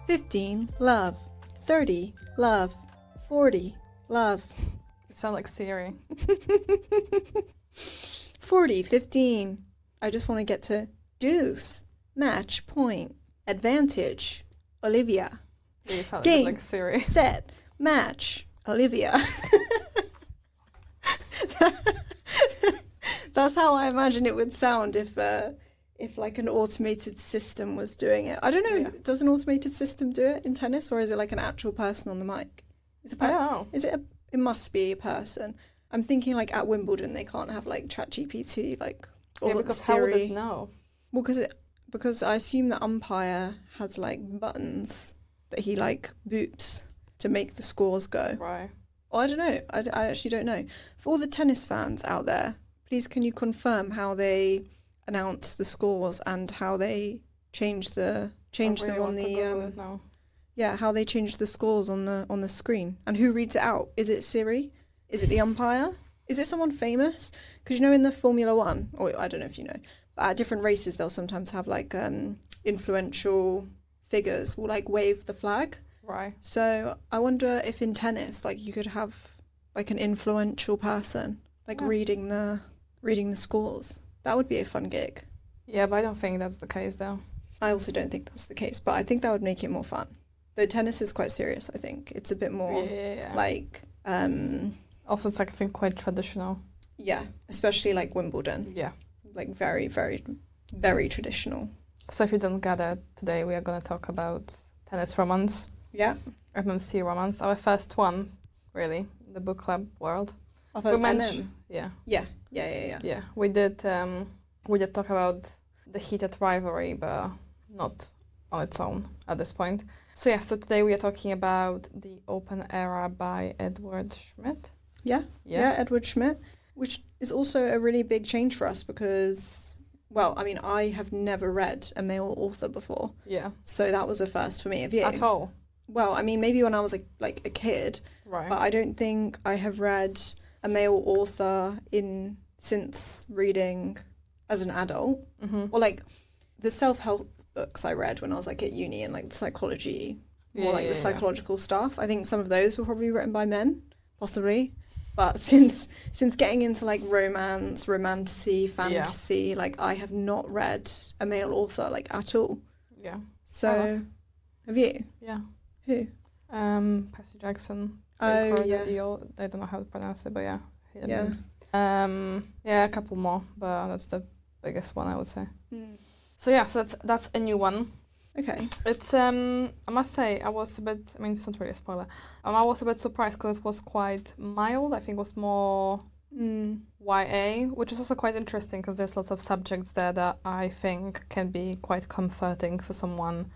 15, love. 30, love. 40, love. You sound like Siri. 40, 15. I just want to get to deuce, match, point, advantage, Olivia. You sound Game, like Siri. set, match, Olivia. That's how I imagine it would sound if like an automated system was doing it. I don't know. Yeah. Does an automated system do it in tennis, or is it like an actual person on the mic? I don't know. It must be a person. I'm thinking like at Wimbledon they can't have like ChatGPT or because Siri. how would it know? Well, because I assume the umpire has like buttons that he like boops to make the scores go. Right. Well, I don't know. I actually don't know. For all the tennis fans out there, please can you confirm how they announce the scores and how they change them on the how they change the scores on the screen, and who reads it out? Is it Siri? Is it the umpire? Is it someone famous? Because in the Formula One, or I don't know if you know, but at different races they'll sometimes have like influential figures will like wave the flag. Right. So I wonder if in tennis like you could have like an influential person like reading the scores. That would be a fun gig. Yeah, but I don't think that's the case though. I also don't think that's the case, but I think that would make it more fun. Though tennis is quite serious, I think. It's a bit more like... Also, it's like, I think, quite traditional. Yeah, especially like Wimbledon. Yeah. Like very, very, very traditional. So if you don't gather, today we are going to talk about tennis romance. Yeah. MMC romance. Our first one, really, in the book club world. Our first MM. Yeah. Yeah. Yeah, we did talk about the heated rivalry, but not on its own at this point. So today we are talking about The Open Era by Edward Schmit. Yeah, Edward Schmit, which is also a really big change for us because, well, I mean, I have never read a male author before. Yeah. So that was a first for me. Have you? At all? Well, I mean, maybe when I was like a kid. Right. But I don't think I have read a male author since reading as an adult. Mm-hmm. Or like the self-help books I read when I was like at uni and like the psychology, the psychological stuff. I think some of those were probably written by men, possibly. But since getting into like romance, romantasy, fantasy, like I have not read a male author like at all. Yeah. So, have you? Yeah. Who? Percy Jackson. Oh, yeah. I don't know how to pronounce it, but yeah. Yeah. A couple more, but that's the biggest one I would say. Mm. So that's a new one. Okay. It's I must say I was a bit. I mean, it's not really a spoiler. I was a bit surprised because it was quite mild. I think it was more YA, which is also quite interesting because there's lots of subjects there that I think can be quite comforting for someone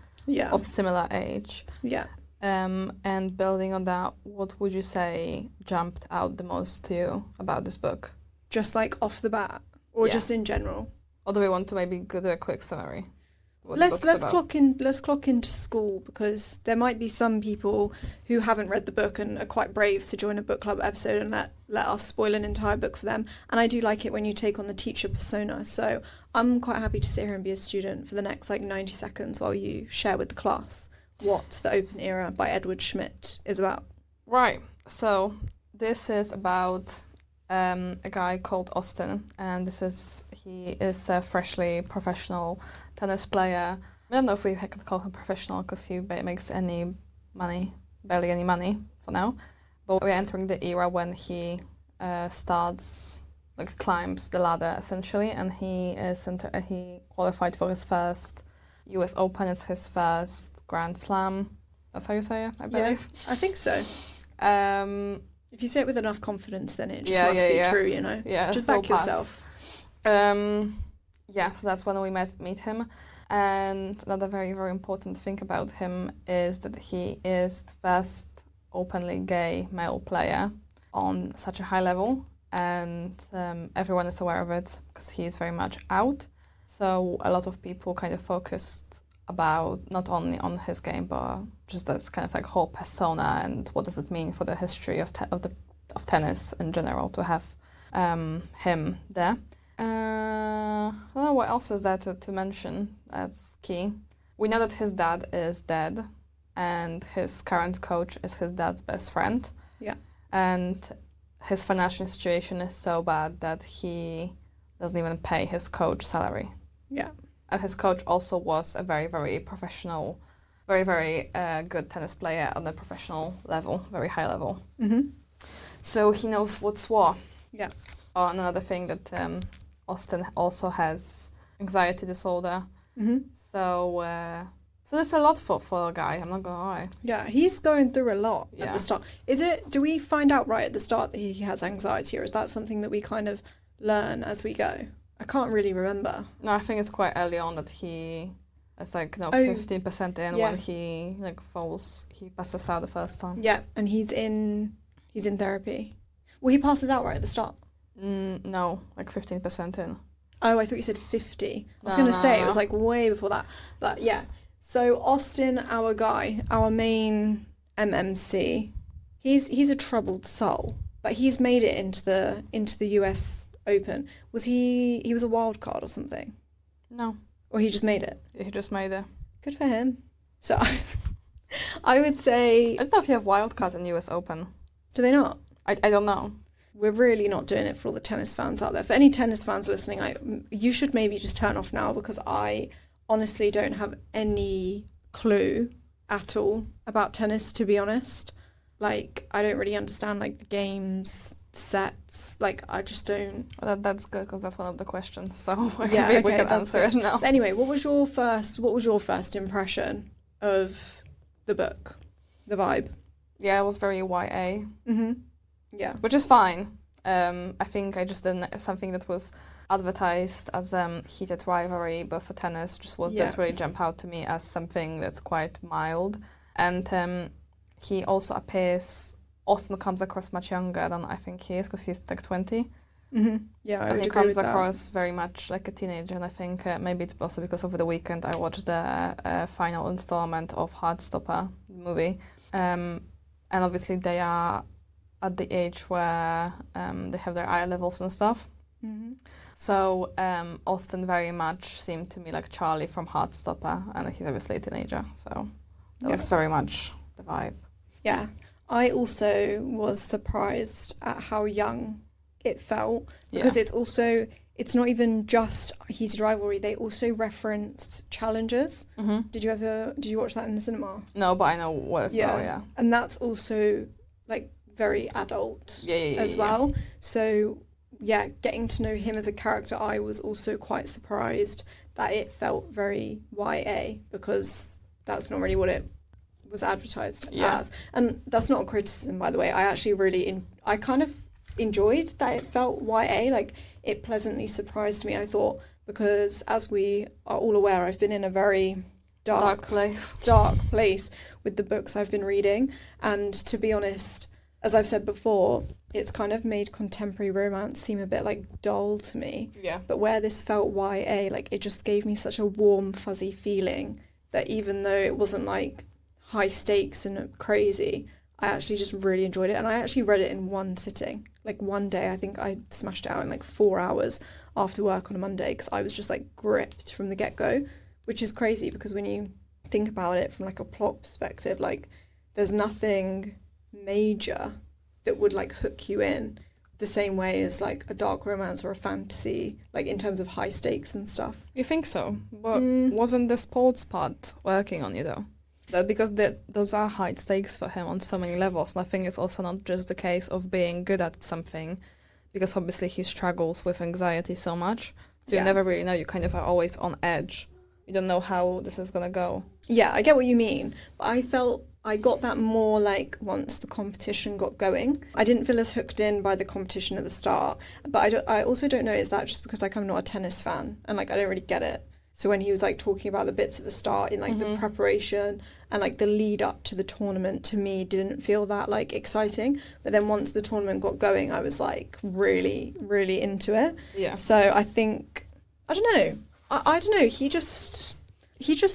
of similar age. Yeah. And building on that, what would you say jumped out the most to you about this book? Just like off the bat, or just in general? Or do we want to maybe go to a quick summary? Let's clock into school, because there might be some people who haven't read the book and are quite brave to join a book club episode and let us spoil an entire book for them. And I do like it when you take on the teacher persona. So I'm quite happy to sit here and be a student for the next 90 seconds while you share with the class what The Open Era by Edward Schmit is about. Right. So this is about a guy called Austin, and he is a freshly professional tennis player. I don't know if we can call him professional because he makes barely any money for now. But we're entering the era when he climbs the ladder essentially, and he qualified for his first US Open. It's his first Grand Slam. That's how you say it, I believe. Yeah, I think so. If you say it with enough confidence, then it just must be true, you know? Yeah, just back yourself. So that's when we meet him. And another very, very important thing about him is that he is the first openly gay male player on such a high level. And everyone is aware of it because he is very much out. So a lot of people kind of focused about not only on his game, but just this kind of like whole persona and what does it mean for the history of tennis in general to have him there. I don't know what else is there to mention that's key. we know that his dad is dead, and his current coach is his dad's best friend. Yeah. And his financial situation is so bad that he doesn't even pay his coach salary. Yeah. And his coach also was a very, very professional, very, very good tennis player on a professional level, very high level. Mm-hmm. So he knows what's what. Yeah. Oh, and another thing that Austin also has anxiety disorder. Mm-hmm. So there's a lot for a guy, I'm not gonna lie. Yeah, he's going through a lot at the start. Do we find out right at the start that he has anxiety, or is that something that we kind of learn as we go? I can't really remember. No, I think it's quite early on that it's like 15% in when he he passes out the first time. Yeah, and he's in therapy. Well, he passes out right at the start. No, like 15% in. Oh, I thought you said 50. I was going to say it was like way before that. But yeah, so Austin, our guy, our main MMC, he's a troubled soul, but he's made it into the US Open. Was he was a wild card or something? No. Or he just made it? Yeah, he just made it. Good for him. So I would say... I don't know if you have wild cards in US Open. Do they not? I don't know. We're really not doing it for all the tennis fans out there. For any tennis fans listening, you should maybe just turn off now, because I honestly don't have any clue at all about tennis, to be honest. Like, I don't really understand, like, the games, sets. Like, I just don't... Well, that's good, because that's one of the questions, so yeah, maybe we can answer it now. But anyway, what was your first impression of the book, the vibe? Yeah, it was very YA. Mm-hmm. Yeah. Which is fine. I think I just didn't... Something that was advertised as heated rivalry, but for tennis didn't really jump out to me as something that's quite mild. And he also appears... Austin comes across much younger than I think he is, because he's like 20. Mm-hmm. Yeah, I would agree with that. And he comes across very much like a teenager, and I think maybe it's also because over the weekend I watched the final installment of Heartstopper movie. And obviously they are at the age where they have their eye levels and stuff. Mm-hmm. So Austin very much seemed to me like Charlie from Heartstopper, and he's obviously a teenager, so that was very much the vibe. Yeah. I also was surprised at how young it felt, because it's not even just heated rivalry, they also reference challenges. Mm-hmm. Did you watch that in the cinema? No, but I know what it's about, yeah. And that's also like very adult as well. So yeah, getting to know him as a character, I was also quite surprised that it felt very YA, because that's not really what it was advertised as. And that's not a criticism, by the way. I actually I kind of enjoyed that it felt YA. Like, it pleasantly surprised me, I thought, because as we are all aware, I've been in a very dark place with the books I've been reading. And to be honest, as I've said before, it's kind of made contemporary romance seem a bit like dull to me. Yeah. But where this felt YA, like, it just gave me such a warm, fuzzy feeling that even though it wasn't like high stakes and crazy, I actually just really enjoyed it. And I actually read it in one sitting. Like, one day, I think I smashed it out in like 4 hours after work on a Monday, because I was just like gripped from the get-go, which is crazy, because when you think about it from like a plot perspective, like, there's nothing major that would like hook you in the same way as like a dark romance or a fantasy, like in terms of high stakes and stuff. You think so? But wasn't the sports part working on you though? Because those are high stakes for him on so many levels. And I think it's also not just the case of being good at something, because obviously he struggles with anxiety so much. So you never really know. You kind of are always on edge. You don't know how this is going to go. Yeah, I get what you mean. But I felt I got that more like once the competition got going. I didn't feel as hooked in by the competition at the start. But I also don't know, is that just because like I'm not a tennis fan and like I don't really get it? So when he was like talking about the bits at the start in like the preparation and like the lead up to the tournament, to me didn't feel that like exciting. But then once the tournament got going, I was like really, really into it. Yeah. So I think, I don't know. I don't know. He just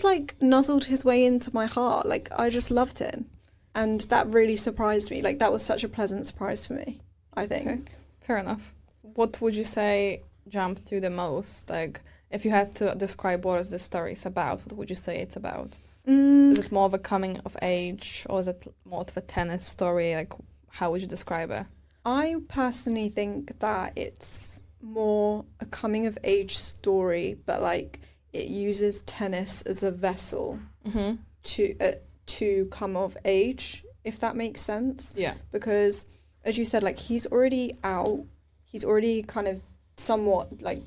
like nuzzled his way into my heart. Like, I just loved him. And that really surprised me. Like, that was such a pleasant surprise for me, I think. Okay. Fair enough. What would you say jumped to the most? Like, if you had to describe what is the story is about, what would you say it's about? Mm, Is it more of a coming of age, or is it more of a tennis story? Like, how would you describe it? I personally think that it's more a coming of age story, but like it uses tennis as a vessel Mm-hmm. to come of age, if that makes sense. Yeah. Because as you said, like he's already out, he's already kind of somewhat like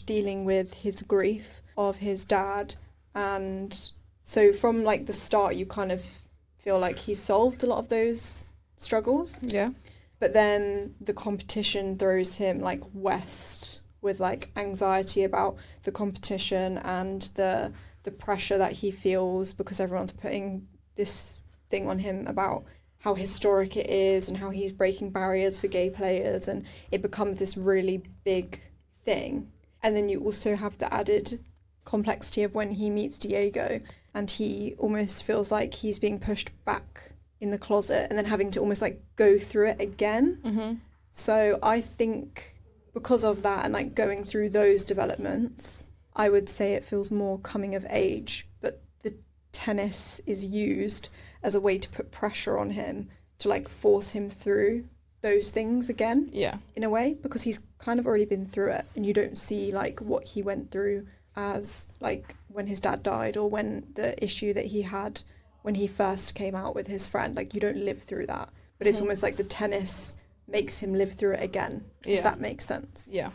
dealing with his grief of his dad, and so from like the start you kind of feel like he solved a lot of those struggles. Yeah. But then the competition throws him like west with like anxiety about the competition and the pressure that he feels because everyone's putting this thing on him about how historic it is and how he's breaking barriers for gay players, and it becomes this really big thing. And then you also have the added complexity of when he meets Diego and he almost feels like he's being pushed back in the closet and then having to almost like go through it again. Mm-hmm. So I think because of that and like going through those developments, I would say it feels more coming of age, but the tennis is used as a way to put pressure on him to like force him through those things again. Yeah. In a way, because he's kind of already been through it and you don't see like what he went through as like when his dad died or when the issue that he had when he first came out with his friend. Like you don't live through that, but it's almost like the tennis makes him live through it again. If that makes sense. Yeah.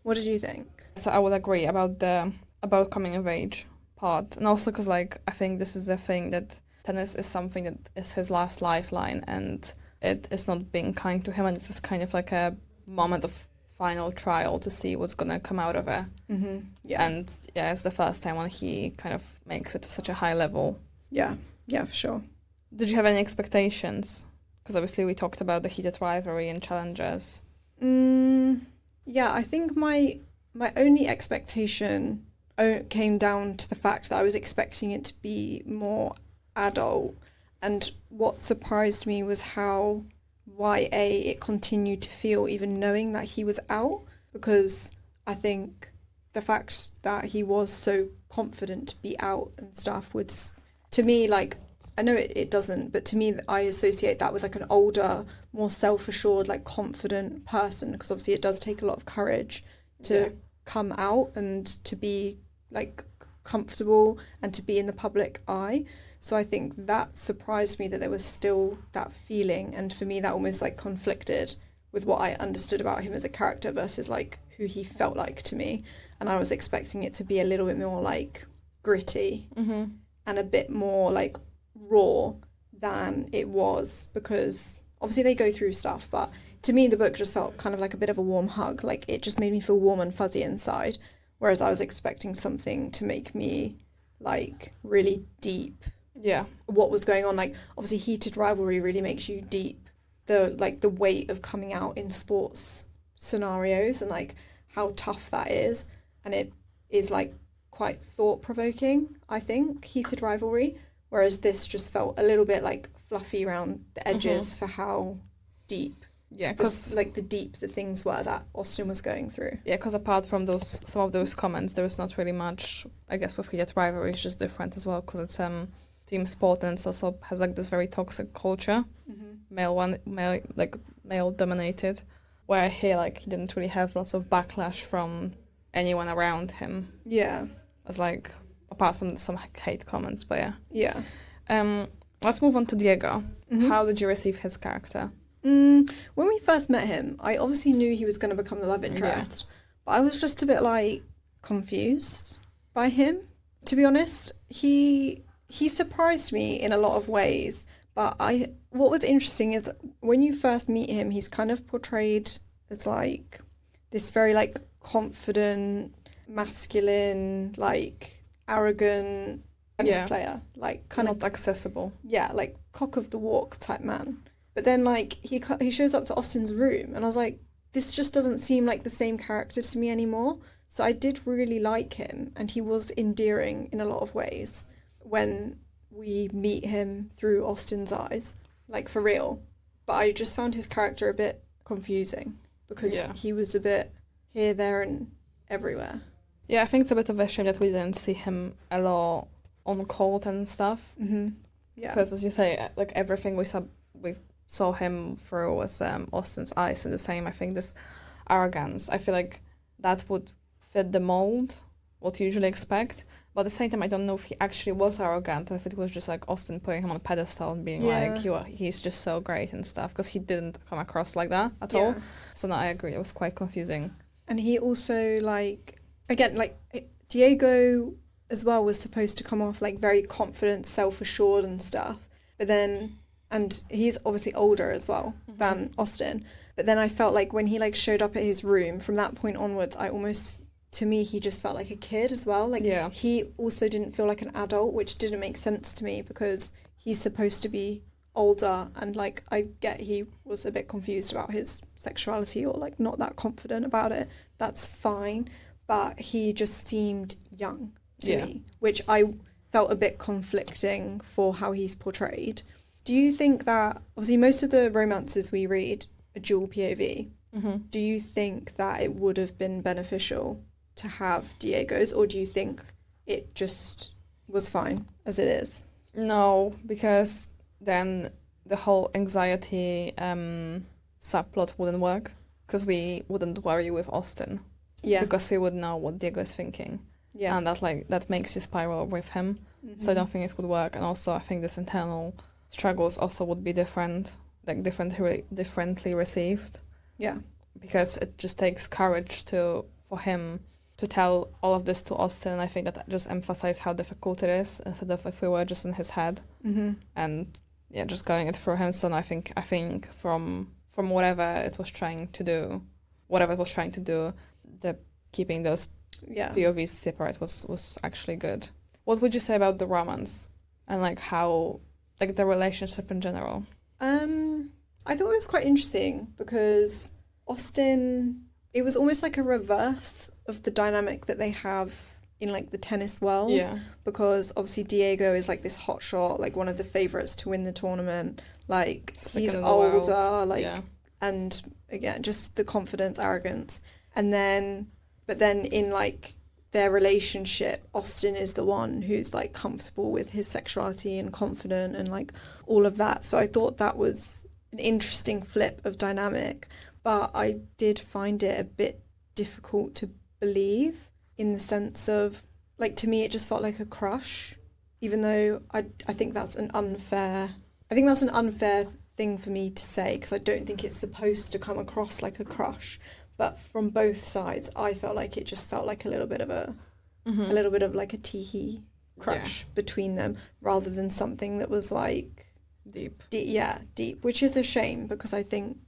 What did you think? So I would agree about coming of age part, and also because like I think this is the thing that tennis is something that is his last lifeline, and it is not being kind to him, and it's just kind of like a moment of final trial to see what's gonna come out of it. Mm-hmm. Yeah. And yeah, it's the first time when he kind of makes it to such a high level. Yeah, for sure. Did you have any expectations? Because obviously we talked about the heated rivalry and challenges. Yeah, I think my only expectation came down to the fact that I was expecting it to be more adult, and what surprised me was how YA it continued to feel even knowing that he was out, because I think the fact that he was so confident to be out and stuff would, to me, like, I know it doesn't, but to me I associate that with like an older, more self-assured, like confident person, because obviously it does take a lot of courage to come out and to be like comfortable and to be in the public eye. So I think that surprised me that there was still that feeling, and for me that almost like conflicted with what I understood about him as a character versus like who he felt like to me. And I was expecting it to be a little bit more like gritty and a bit more like raw than it was, because obviously they go through stuff, but to me the book just felt kind of like a bit of a warm hug. Like it just made me feel warm and fuzzy inside, whereas I was expecting something to make me like really deep. Yeah. What was going on, like obviously heated rivalry really makes you deep, the weight of coming out in sports scenarios and like how tough that is, and it is like quite thought-provoking, I think, heated rivalry, whereas this just felt a little bit like fluffy around the edges for how deep, because like the things were that Austen was going through. Yeah, because apart from some of those comments, there was not really much. I guess with heated rivalry, it's just different as well because it's team sport, and it also has like this very toxic culture, male dominated, where here like he didn't really have lots of backlash from anyone around him. Yeah, as like apart from some hate comments, but yeah. Let's move on to Diego. How did you receive his character? When we first met him, I obviously knew he was going to become the love interest, but I was just a bit like confused by him, to be honest. He surprised me in a lot of ways, but what was interesting is when you first meet him, he's kind of portrayed as like this very like confident, masculine, like arrogant tennis player, like kind of not accessible. Yeah, like cock of the walk type man. But then like he shows up to Austen's room, and I was like, this just doesn't seem like the same character to me anymore. So I did really like him, and he was endearing in a lot of ways when we meet him through Austen's eyes, like for real. But I just found his character a bit confusing because he was a bit here, there and everywhere. Yeah, I think it's a bit of a shame that we didn't see him a lot on court and stuff. Mm-hmm. Yeah. Because as you say, like everything we saw him through was Austin's eyes, and the same. I think this arrogance. I feel like that would fit the mold, what you usually expect. But at the same time, I don't know if he actually was arrogant, or if it was just like Austin putting him on a pedestal and being like, he's just so great and stuff. Because he didn't come across like that at all. So no, I agree. It was quite confusing. And he also Diego as well was supposed to come off like very confident, self-assured and stuff. But then, and he's obviously older as well than Austin. But then I felt like when he like showed up at his room, from that point onwards, to me, he just felt like a kid as well. Like he also didn't feel like an adult, which didn't make sense to me because he's supposed to be older, and like I get he was a bit confused about his sexuality or like not that confident about it. That's fine. But he just seemed young to me, which I felt a bit conflicting for how he's portrayed. Do you think that, obviously most of the romances we read are dual POV, do you think that it would have been beneficial to have Diego's, or do you think it just was fine as it is? No, because then the whole anxiety subplot wouldn't work, because we wouldn't worry with Austin. Yeah. Because we would know what Diego is thinking. Yeah. And that makes you spiral with him. Mm-hmm. So I don't think it would work. And also I think this internal struggles also would be different, like differently received. Yeah. Because it just takes courage for him to tell all of this to Austin. And I think that just emphasizes how difficult it is, instead of if we were just in his head. Mm-hmm. And just going it through him. So I think from whatever it was trying to do, the keeping those POVs separate was actually good. What would you say about the romance and like how, like the relationship in general? I thought it was quite interesting because Austin, it was almost like a reverse of the dynamic that they have in like the tennis world. Yeah. Because obviously Diego is like this hotshot, like one of the favourites to win the tournament. Like he's older, and again, just the confidence, arrogance. But then in like their relationship, Austin is the one who's like comfortable with his sexuality and confident and like all of that. So I thought that was an interesting flip of dynamic, but I did find it a bit difficult to believe, in the sense of, like, to me it just felt like a crush, even though I think that's an unfair thing for me to say, because I don't think it's supposed to come across like a crush. But from both sides, I felt like it just felt like a little bit of like a teehee crush between them, rather than something that was like deep, which is a shame, because I think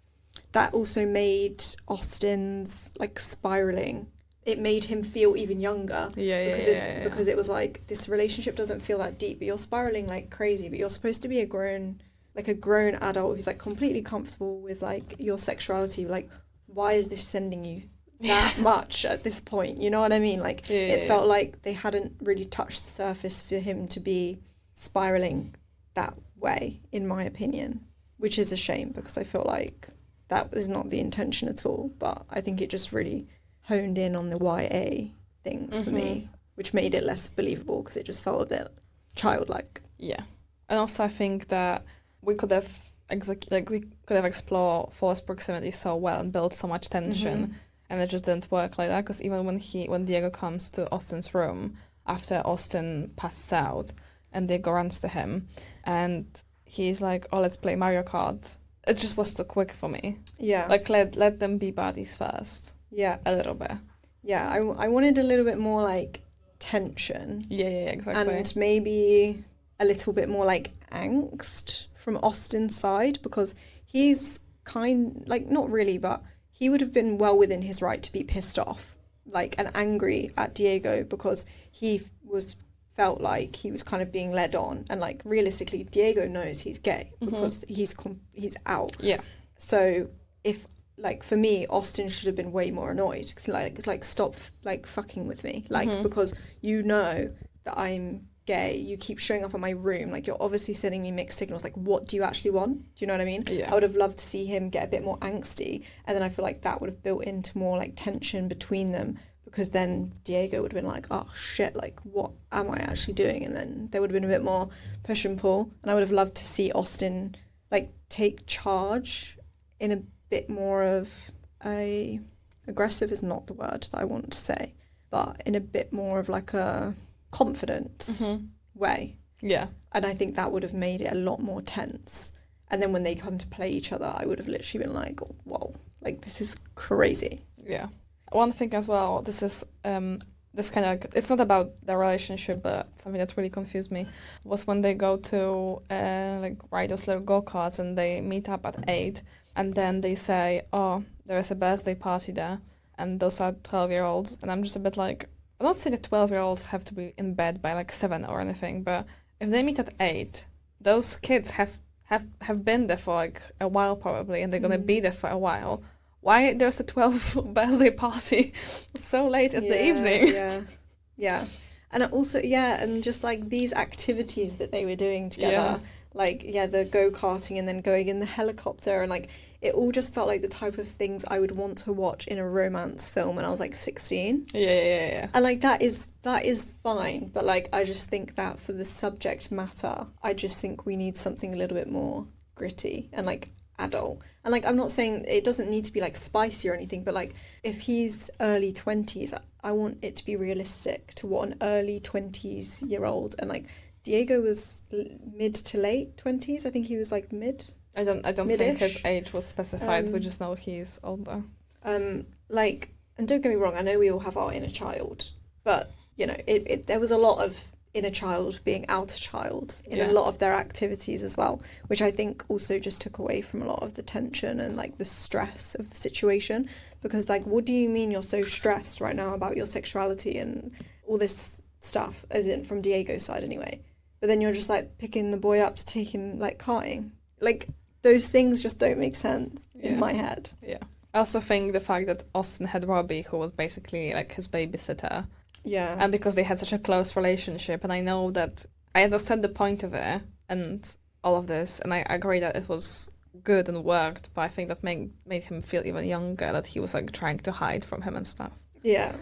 that also made Austin's like spiraling. It made him feel even younger. Because it was like, this relationship doesn't feel that deep, but you're spiraling like crazy. But you're supposed to be a grown adult who's like completely comfortable with like your sexuality. Like, why is this sending you that much at this point? You know what I mean? Like, it felt like they hadn't really touched the surface for him to be spiraling that way, in my opinion, which is a shame, because I feel like that was not the intention at all. But I think it just really honed in on the YA thing for me, which made it less believable, because it just felt a bit childlike. Yeah. And also I think that we could have explored forced proximity so well and built so much tension, and it just didn't work like that. Because even when Diego comes to Austin's room after Austin passes out, and Diego runs to him, and he's like, "Oh, let's play Mario Kart." It just was too quick for me. Yeah. Like, let them be buddies first. Yeah. A little bit. Yeah, I wanted a little bit more like tension. Yeah, exactly. And maybe a little bit more like angst from Austin's side, because he's not really, but he would have been well within his right to be pissed off, like, and angry at Diego, because he felt like he was kind of being led on, and like realistically Diego knows he's gay because he's out. Yeah. So if, like, for me, Austin should have been way more annoyed, because like stop like fucking with me, like, because you know that I'm gay, you keep showing up at my room, like, you're obviously sending me mixed signals, like, what do you actually want? Do you know what I mean? Yeah. I would have loved to see him get a bit more angsty, and then I feel like that would have built into more like tension between them, because then Diego would have been like, oh shit, like what am I actually doing? And then there would have been a bit more push and pull. And I would have loved to see Austin like take charge in a bit more of a, aggressive is not the word that I want to say, but in a bit more of like a confident way. Yeah. And I think that would have made it a lot more tense. And then when they come to play each other, I would have literally been like, whoa, like this is crazy. Yeah. One thing as well, this is this kind of, it's not about their relationship, but something that really confused me was when they go to like ride those little go-karts and they meet up at 8 and then they say, oh, there is a birthday party there and those are 12-year-olds. And I'm just a bit like, I'm not saying that 12-year-olds have to be in bed by like 7 or anything, but if they meet at 8, those kids have been there for like a while probably, and they're going to be there for a while. Why there's a 12th birthday party so late in the evening? Yeah. And also, and just like these activities that they were doing together, like, the go-karting and then going in the helicopter, and like, it all just felt like the type of things I would want to watch in a romance film when I was like 16. Yeah. And like, that is fine. But like, I just think that for the subject matter, I just think we need something a little bit more gritty and like adult. And like, I'm not saying it doesn't need to be like spicy or anything, but like if he's early 20s, I want it to be realistic to what an early 20s year old. And like Diego was mid to late 20s. I think he was like mid. I don't Mid-ish. think his age was specified. We just know he's older. Like, and don't get me wrong, I know we all have our inner child, but you know, it there was a lot of inner child being outer child in a lot of their activities as well, which I think also just took away from a lot of the tension and like the stress of the situation. Because like, what do you mean you're so stressed right now about your sexuality and all this stuff, as in from Diego's side anyway, but then you're just like picking the boy up to take him like karting, like those things just don't make sense in my head. Yeah. I also think the fact that Austin had Robbie, who was basically like his babysitter. Yeah. And because they had such a close relationship, and I know that I understand the point of it and all of this, and I agree that it was good and worked, but I think that made him feel even younger, that he was like trying to hide from him and stuff. Yeah.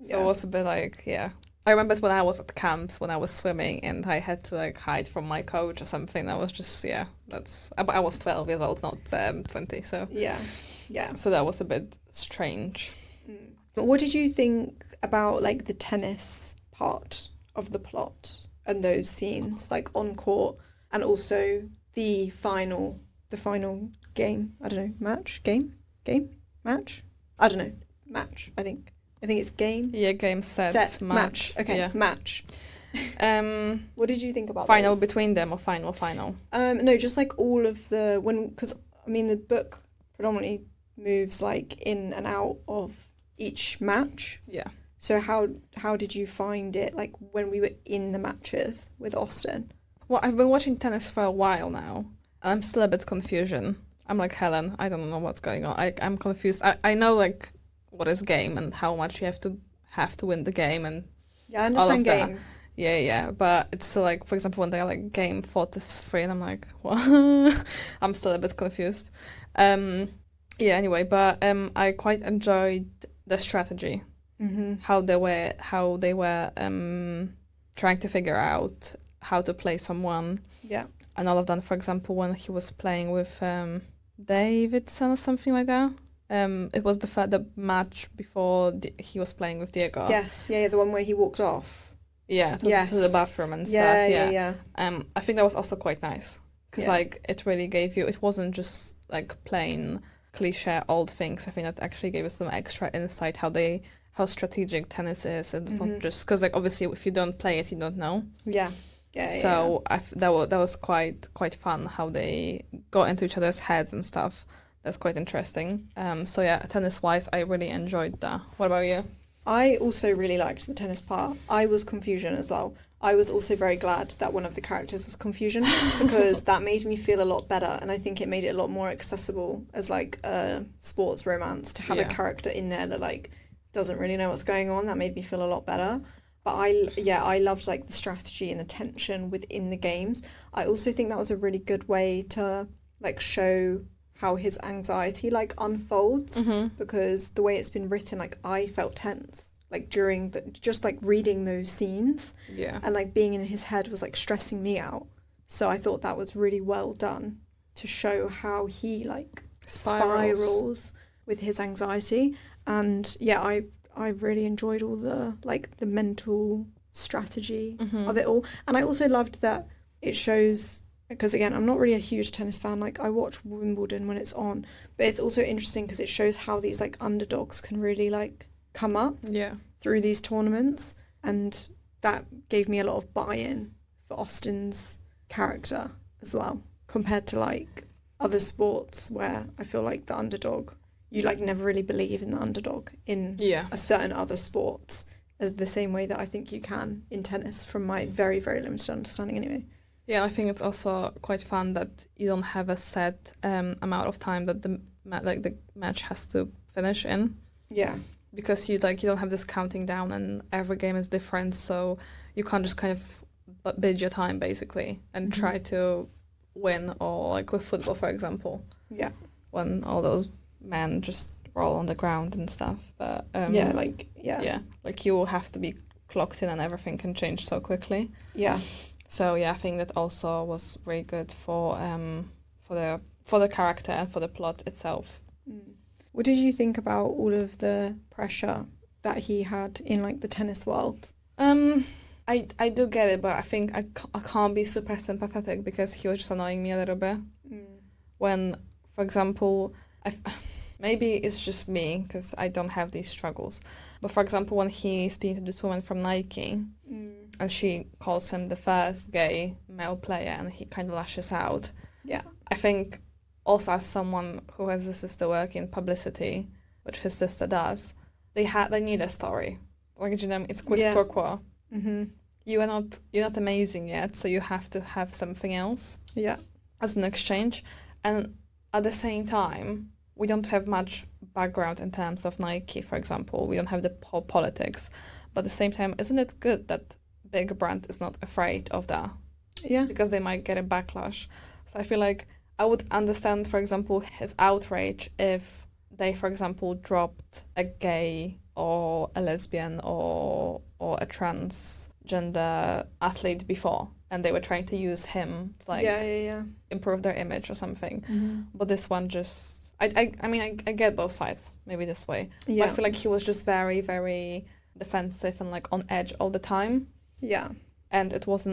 So it was a bit like, I remember when I was at camps, when I was swimming, and I had to like hide from my coach or something. I was just, I was 12 years old, not 20, so. Yeah. So that was a bit strange. What did you think about like the tennis part of the plot and those scenes, like on court, and also the final game? I don't know, match? Game? Match? I don't know. Match, I think it's game. Yeah, game, set match. Okay, yeah. Match. What did you think about final those? Between them or final? No, just like all of the because I mean the book predominantly moves like in and out of each match. Yeah. So how did you find it like when we were in the matches with Austin? Well, I've been watching tennis for a while now, and I'm still a bit confusion. I'm like Helen. I don't know what's going on. I'm confused. I know like what is game and how much you have to win the game and I understand all of game. That. Yeah, but it's still like, for example, when they're like game 4-3, and I'm like, what? I'm still a bit confused. Anyway, but I quite enjoyed the strategy, how they were trying to figure out how to play someone. Yeah, and all of that. For example, when he was playing with Davidson or something like that. It was the match before he was playing with Diego. Yes, the one where he walked off. Yeah, to the bathroom and stuff. Yeah. I think that was also quite nice because like it really gave you. It wasn't just like plain cliche old things. I think that actually gave us some extra insight how strategic tennis is. And it's not just because like obviously if you don't play it, you don't know. Yeah. So that was quite fun how they got into each other's heads and stuff. That's quite interesting. Tennis-wise, I really enjoyed that. What about you? I also really liked the tennis part. I was Confusion as well. I was also very glad that one of the characters was Confusion because that made me feel a lot better, and I think it made it a lot more accessible as like a sports romance to have a character in there that like doesn't really know what's going on. That made me feel a lot better. But I loved like the strategy and the tension within the games. I also think that was a really good way to like show how his anxiety like unfolds because the way it's been written, like I felt tense like during just like reading those scenes and like being in his head was like stressing me out. So I thought that was really well done to show how he like spirals with his anxiety. And yeah, I really enjoyed all the like the mental strategy of it all. And I also loved that it shows, because again, I'm not really a huge tennis fan. Like I watch Wimbledon when it's on, but it's also interesting because it shows how these like underdogs can really like come up through these tournaments, and that gave me a lot of buy-in for Austin's character as well, compared to like other sports where I feel like the underdog, you like never really believe in the underdog in a certain other sports as the same way that I think you can in tennis, from my very, very limited understanding anyway. Yeah, I think it's also quite fun that you don't have a set amount of time that the match has to finish in. Yeah. Because you don't have this counting down, and every game is different, so you can't just kind of bid your time basically and try to win, or like with football, for example. Yeah. When all those men just roll on the ground and stuff. But like you have to be clocked in, and everything can change so quickly. Yeah. So yeah, I think that also was very good for the character and for the plot itself. What did you think about all of the pressure that he had in like the tennis world? I do get it, but I think I can't be super sympathetic because he was just annoying me a little bit. When, for example, maybe it's just me because I don't have these struggles. But for example, when he's speaking to this woman from Nike, and she calls him the first gay male player, and he kind of lashes out. Yeah. I think also as someone who has a sister working in publicity, which his sister does, they need a story. Like, you know, it's quid pro quo. You're not amazing yet, so you have to have something else. Yeah. As an exchange. And at the same time, we don't have much background in terms of Nike, for example. We don't have the politics. But at the same time, isn't it good that big brand is not afraid of that? Yeah. Because they might get a backlash. So I feel like I would understand, for example, his outrage if they, for example, dropped a gay or a lesbian or a transgender athlete before, and they were trying to use him to like improve their image or something. But this one just, I mean, I get both sides, maybe this way. Yeah. But I feel like he was just very, very defensive and like on edge all the time. Yeah. And it was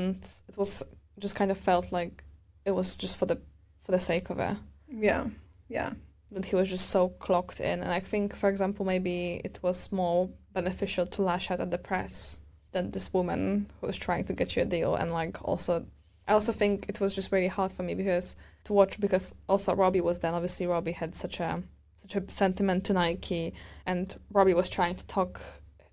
just kind of felt like it was just for the sake of it. Yeah. Yeah. That he was just so clocked in. And I think, for example, maybe it was more beneficial to lash out at the press than this woman who was trying to get you a deal. And like also, I also think it was just really hard for me to watch because also Robbie was then, obviously Robbie had such a sentiment to Nike, and Robbie was trying to talk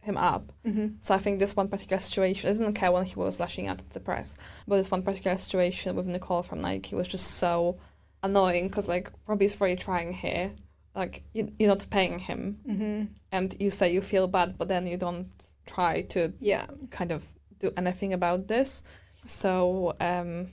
him up. So I think this one particular situation, I didn't care when he was lashing out at the press, but this one particular situation with Nicole from Nike was just so annoying because like Robbie's really trying here, like you're not paying him, and you say you feel bad, but then you don't try to kind of do anything about this. So I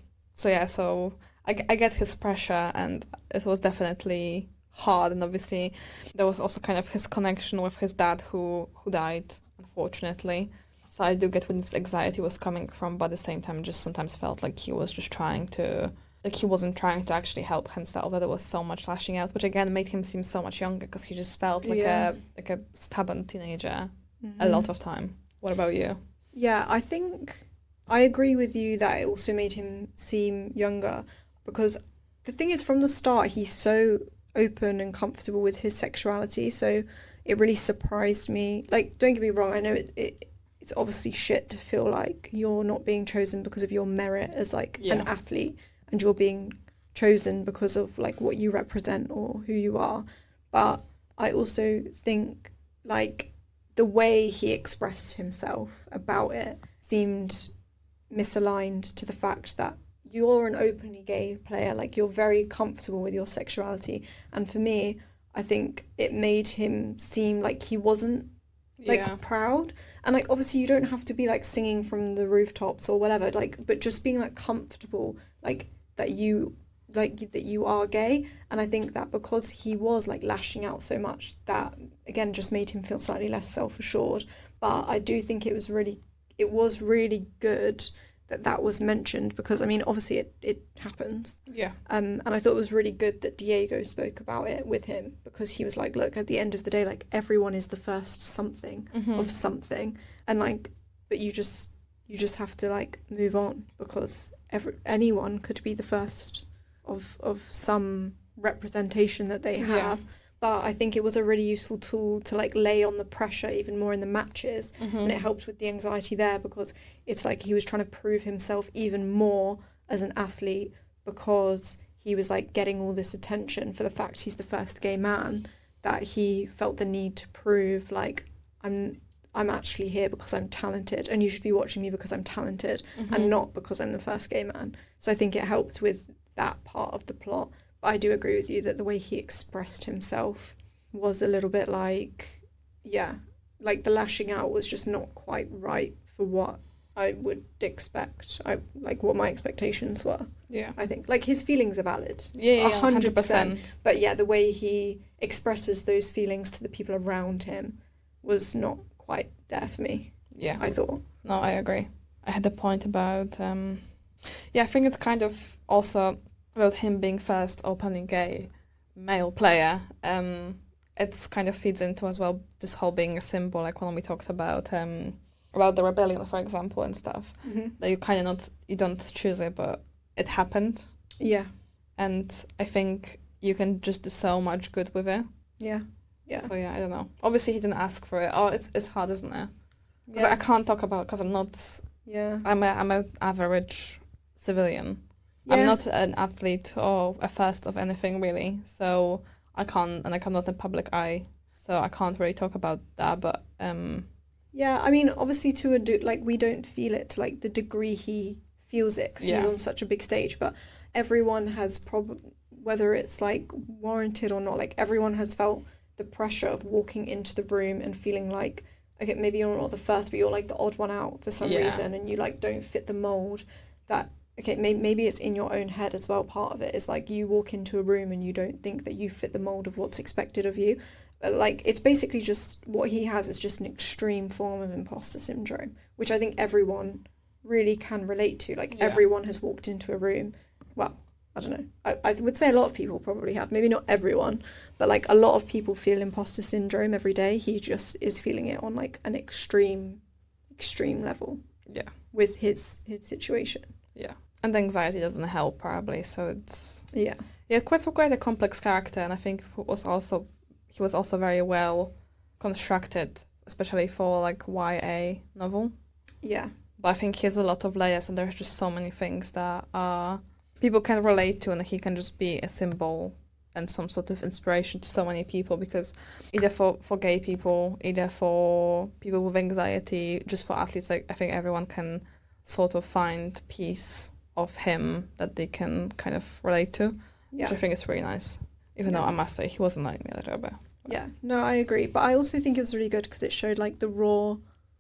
get his pressure, and it was definitely hard. And obviously there was also kind of his connection with his dad who died, unfortunately. So I do get where this anxiety was coming from, but at the same time just sometimes felt like he was just trying to, like he wasn't trying to actually help himself, that there was so much lashing out, which again made him seem so much younger because he just felt like a stubborn teenager a lot of time. What about you? Yeah, I think I agree with you that it also made him seem younger, because the thing is, from the start he's so open and comfortable with his sexuality, so it really surprised me. Like, don't get me wrong, I know it's obviously shit to feel like you're not being chosen because of your merit as like an athlete, and you're being chosen because of like what you represent or who you are. But I also think like the way he expressed himself about it seemed misaligned to the fact that you're an openly gay player, like you're very comfortable with your sexuality. And for me, I think it made him seem like he wasn't like proud. And like obviously you don't have to be like singing from the rooftops or whatever, like, but just being like comfortable, like that you like that you are gay. And I think that because he was like lashing out so much, that again just made him feel slightly less self-assured. But I do think it was really good that was mentioned, because I mean obviously it happens. Yeah. And I thought it was really good that Diego spoke about it with him, because he was like, look, at the end of the day, like everyone is the first something of something, and like, but you just have to like move on, because anyone could be the first of some representation that they have. Yeah. But I think it was a really useful tool to like lay on the pressure even more in the matches, and it helped with the anxiety there, because it's like he was trying to prove himself even more as an athlete, because he was like getting all this attention for the fact he's the first gay man, that he felt the need to prove like I'm actually here because I'm talented, and you should be watching me because I'm talented and not because I'm the first gay man. So I think it helped with that part of the plot. But I do agree with you that the way he expressed himself was a little bit like, yeah, like the lashing out was just not quite right for what I would expect. Like what my expectations were. Yeah. I think like his feelings are valid. Yeah, 100%. But yeah, the way he expresses those feelings to the people around him was not quite there for me. Yeah. I thought. No, I agree. I had the point about I think it's kind of also about him being first openly gay male player. It's kind of feeds into as well this whole being a symbol, like when we talked about the rebellion, for example, and stuff. That you kind of you don't choose it, but it happened. Yeah. And I think you can just do so much good with it. Yeah. Yeah. So yeah, I don't know. Obviously, he didn't ask for it. Oh, it's hard, isn't it? Because Yeah. I can't talk about, because I'm not. Yeah. I'm an average civilian. Yeah. I'm not an athlete or a first of anything really. So I can't, and like I'm not in the public eye, so I can't really talk about that. But yeah, I mean, obviously like we don't feel it to like the degree he feels it, because he's on such a big stage. But everyone has whether it's like warranted or not, like everyone has felt the pressure of walking into the room and feeling like, okay, maybe you're not the first, but you're like the odd one out for some reason, and you like don't fit the mold. That okay, maybe it's in your own head as well. Part of it is like you walk into a room and you don't think that you fit the mold of what's expected of you. But like it's basically just what he has is just an extreme form of imposter syndrome, which I think everyone really can relate to. Like everyone has walked into a room. Well, I don't know. I would say a lot of people probably have. Maybe not everyone, but like a lot of people feel imposter syndrome every day. He just is feeling it on like an extreme level. Yeah. With his situation. Yeah. And the anxiety doesn't help probably. So it's yeah, quite a complex character, and I think he was also very well constructed, especially for like YA novel. Yeah. But I think he has a lot of layers, and there's just so many things that people can relate to, and he can just be a symbol and some sort of inspiration to so many people, because either for gay people, either for people with anxiety, just for athletes, like I think everyone can sort of find piece of him that they can kind of relate to, which I think is really nice. Even though I must say he wasn't like me a little bit. Yeah, no, I agree. But I also think it was really good because it showed like the raw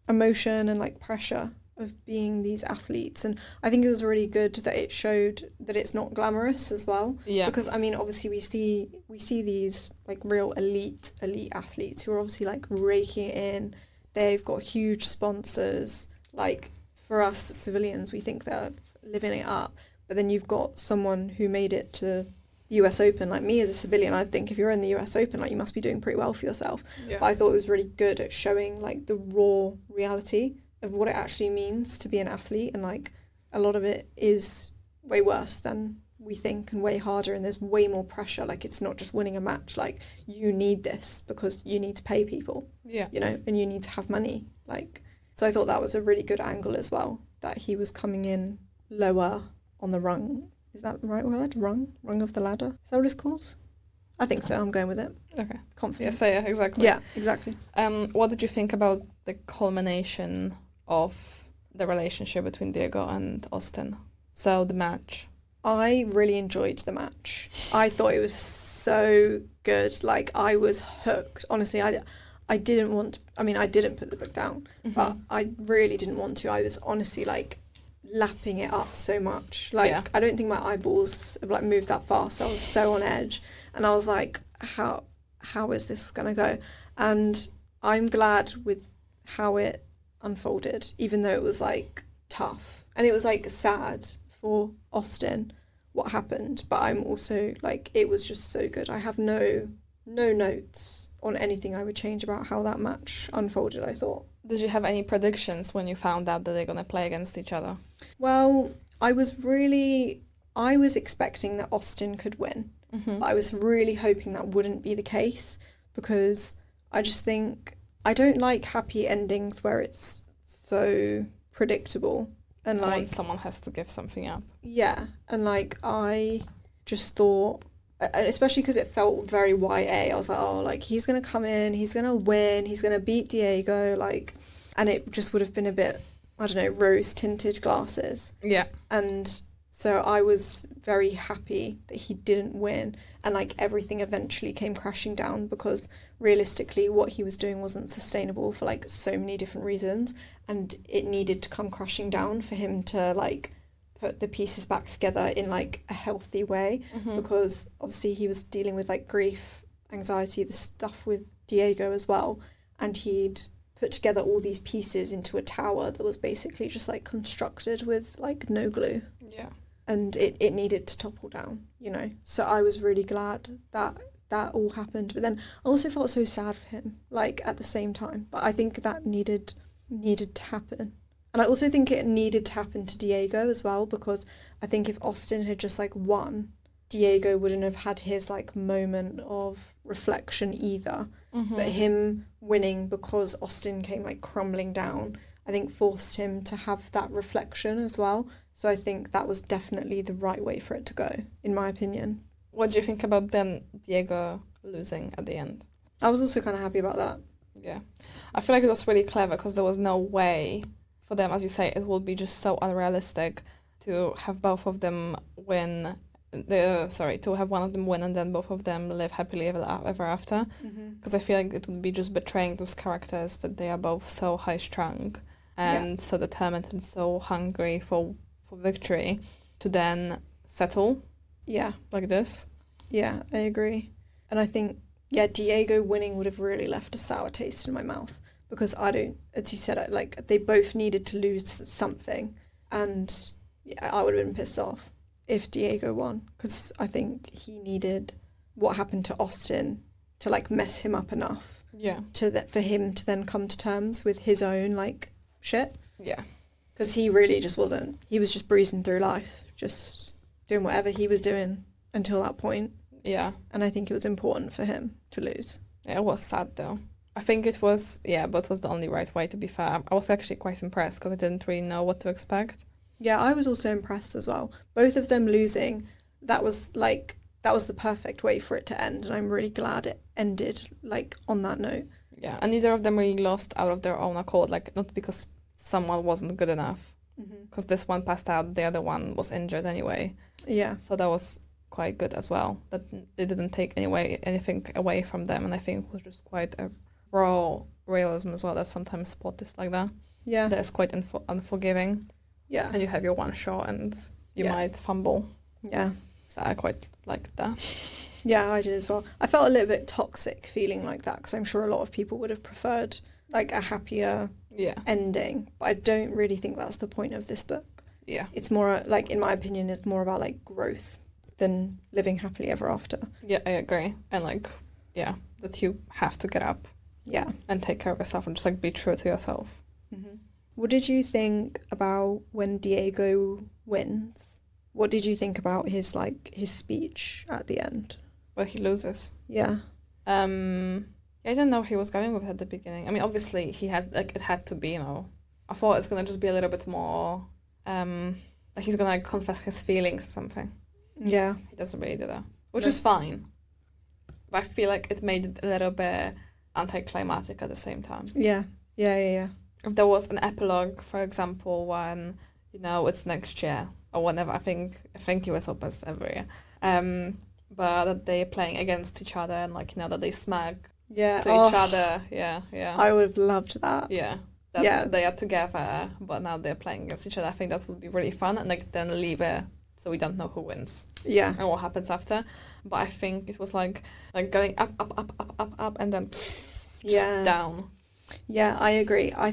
emotion and like pressure of being these athletes. And I think it was really good that it showed that it's not glamorous as well. Yeah. Because I mean, obviously we see these like real elite athletes who are obviously like raking it in. They've got huge sponsors. Like for us the civilians, we think they're living it up. But then you've got someone who made it to US Open. Like me as a civilian, I think if you're in the US Open, like you must be doing pretty well for yourself. Yeah. But I thought it was really good at showing like the raw reality of what it actually means to be an athlete, and like a lot of it is way worse than we think and way harder, and there's way more pressure. Like it's not just winning a match, like you need this because you need to pay people, you know, and you need to have money. Like, so I thought that was a really good angle as well, that he was coming in lower on the rung. Is that the right word? Rung of the ladder? Is that what it's called? I think so. I'm going with it. Okay. Confident. Yeah, exactly. Yeah, exactly. What did you think about the culmination of the relationship between Diego and Austin? So the match. I really enjoyed the match. I thought it was so good. Like I was hooked. Honestly, I didn't want to, I mean, I didn't put the book down, but I really didn't want to. I was honestly like lapping it up so much. Like, Yeah. I don't think my eyeballs have like moved that fast. I was so on edge, and I was like, how is this gonna go? And I'm glad with how it unfolded, even though it was like tough and it was like sad for Austin what happened. But I'm also like, it was just so good. I have no notes on anything I would change about how that match unfolded, I thought. Did you have any predictions when you found out that they're going to play against each other? Well, I was expecting that Austin could win. Mm-hmm. But I was really hoping that wouldn't be the case, because I just think I don't like happy endings where it's so predictable and like someone has to give something up. Yeah, and like I just thought, and especially because it felt very YA, I was like, oh, like he's gonna come in, he's gonna win, he's gonna beat Diego, like, and it just would have been a bit, I don't know, rose tinted glasses. Yeah. And so I was very happy that he didn't win, and like everything eventually came crashing down, because realistically what he was doing wasn't sustainable for like so many different reasons, and it needed to come crashing down for him to like put the pieces back together in like a healthy way. Mm-hmm. Because obviously he was dealing with like grief, anxiety, the stuff with Diego as well, and he'd put together all these pieces into a tower that was basically just like constructed with like no glue. Yeah. And it needed to topple down, you know. So I was really glad that that all happened. But then I also felt so sad for him, like, at the same time. But I think that needed to happen. And I also think it needed to happen to Diego as well, because I think if Austin had just, like, won, Diego wouldn't have had his, like, moment of reflection either. Mm-hmm. But him winning because Austin came, like, crumbling down, I think forced him to have that reflection as well. So I think that was definitely the right way for it to go, in my opinion. What do you think about then Diego losing at the end? I was also kind of happy about that. Yeah. I feel like it was really clever, because there was no way for them, as you say, it would be just so unrealistic to have both of them win, to have one of them win and then both of them live happily ever after. Because I feel like it would be just betraying those characters, that they are both so high-strung and so determined and so hungry for victory, to then settle like this. Yeah, I agree. And I think, Diego winning would have really left a sour taste in my mouth, because I don't, as you said, like, they both needed to lose something, and I would have been pissed off if Diego won, because I think he needed what happened to Austin to, like, mess him up enough for him to then come to terms with his own, like, shit. Yeah. Because he really just wasn't. He was just breezing through life, just doing whatever he was doing until that point. Yeah. And I think it was important for him to lose. Yeah, it was sad, though. I think it was, but it was the only right way, to be fair. I was actually quite impressed, because I didn't really know what to expect. Yeah, I was also impressed as well. Both of them losing, that was the perfect way for it to end. And I'm really glad it ended, like, on that note. Yeah, and neither of them really lost out of their own accord, like, not because someone wasn't good enough, because this one passed out, the other one was injured anyway. Yeah. So that was quite good as well, that they didn't take anything away from them, and I think it was just quite a raw realism as well, that sometimes sport is like that. Yeah. That is quite unforgiving. Yeah. And you have your one shot and you might fumble. Yeah. So I quite liked that. Yeah, I did as well. I felt a little bit toxic feeling like that, because I'm sure a lot of people would have preferred like a happier ending, but I don't really think that's the point of this book. Yeah. It's more like, in my opinion, it's more about like growth than living happily ever after. Yeah, I agree. And like, that you have to get up. Yeah. And take care of yourself and just like be true to yourself. Mm-hmm. What did you think about when Diego wins? What did you think about his speech at the end? Where he loses. Yeah. I didn't know he was going with it at the beginning. I mean, obviously he had, like, it had to be, I thought it's gonna just be a little bit more, like he's gonna like confess his feelings or something. Yeah. He doesn't really do that, which is fine. But I feel like it made it a little bit anticlimactic at the same time. Yeah. Yeah. If there was an epilogue, for example, when, it's next year or whenever, I think it was opens every year, but that they're playing against each other and like, that they smack to each other. Yeah. I would have loved that. Yeah. that they are together, but now they're playing against each other. I think that would be really fun, and like then leave it so we don't know who wins. Yeah. And what happens after. But I think it was like going up, and then just down. Yeah, I agree. I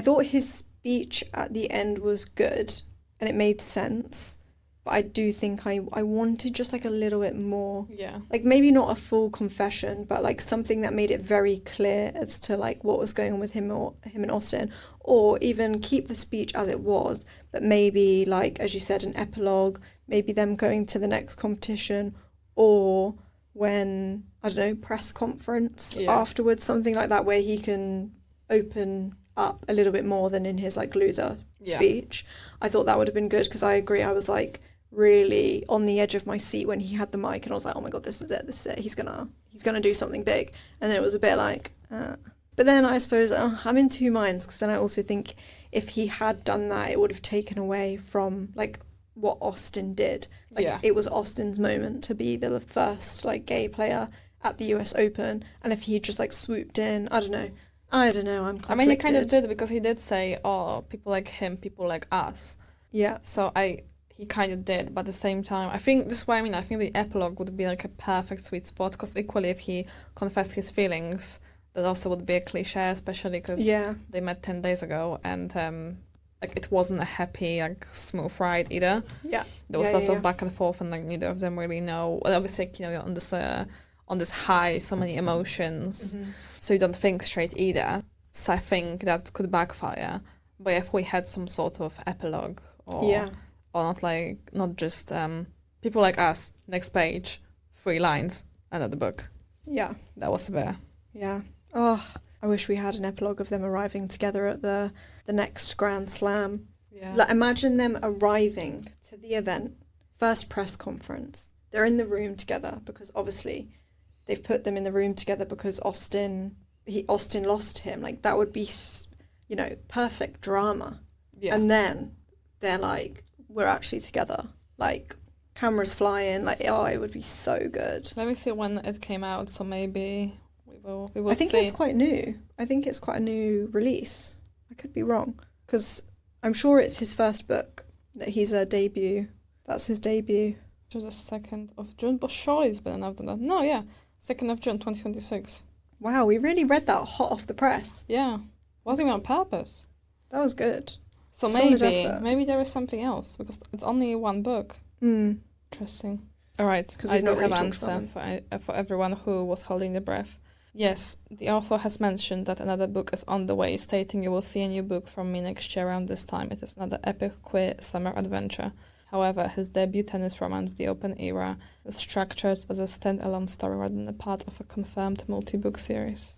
thought his speech at the end was good and it made sense. But I do think I wanted just like a little bit more. Yeah. Like maybe not a full confession, but like something that made it very clear as to like what was going on with him and Austin. Or even keep the speech as it was, but maybe like, as you said, an epilogue, maybe them going to the next competition, or when, I don't know, press conference afterwards, something like that, where he can open up a little bit more than in his like loser speech. I thought that would have been good, because I agree, I was like really on the edge of my seat when he had the mic, and I was like, oh my god, this is it, he's gonna do something big. And then it was a bit like but then I suppose I'm in two minds, because then I also think if he had done that, it would have taken away from like what Austin did. Like it was Austin's moment to be the first like gay player at the US Open, and if he just like swooped in, I don't know, I'm conflicted. I mean, he kind of did, because he did say, oh, people like him, people like us. Yeah. So he kind of did, but at the same time, I think this is what I mean. I think the epilogue would be like a perfect sweet spot, because equally if he confessed his feelings, that also would be a cliche, especially because they met 10 days ago, and like it wasn't a happy, like smooth ride either. Yeah. There was lots of back and forth, and like neither of them really know. And obviously, like, you're on this high, so many emotions, so you don't think straight either. So I think that could backfire. But if we had some sort of epilogue, or not just people like us, next page, 3 lines, another book. Yeah. That was a bit. Yeah. Oh, I wish we had an epilogue of them arriving together at the next Grand Slam. Yeah. Like, imagine them arriving to the event, first press conference. They're in the room together, because obviously they've put them in the room together because Austin lost him. Like, that would be, perfect drama. Yeah. And then they're like, we're actually together. Like, cameras flying. Like, oh, it would be so good. Let me see when it came out. So maybe we will I think see. it's quite new. I think it's quite a new release. I could be wrong, because I'm sure it's his first book. That he's a debut. That's his debut. It was the 2nd of June, but surely it's been after that. No, 2nd of June 2026. Wow, we really read that hot off the press. Yeah. Wasn't even on purpose. That was good. So maybe there is something else, because it's only one book. Interesting. All right, because I do have an answer for everyone who was holding their breath. Yes, the author has mentioned that another book is on the way, stating you will see a new book from me next year around this time. It is another epic queer summer adventure. However, his debut tennis romance, The Open Era, is structured as a standalone story rather than a part of a confirmed multi-book series.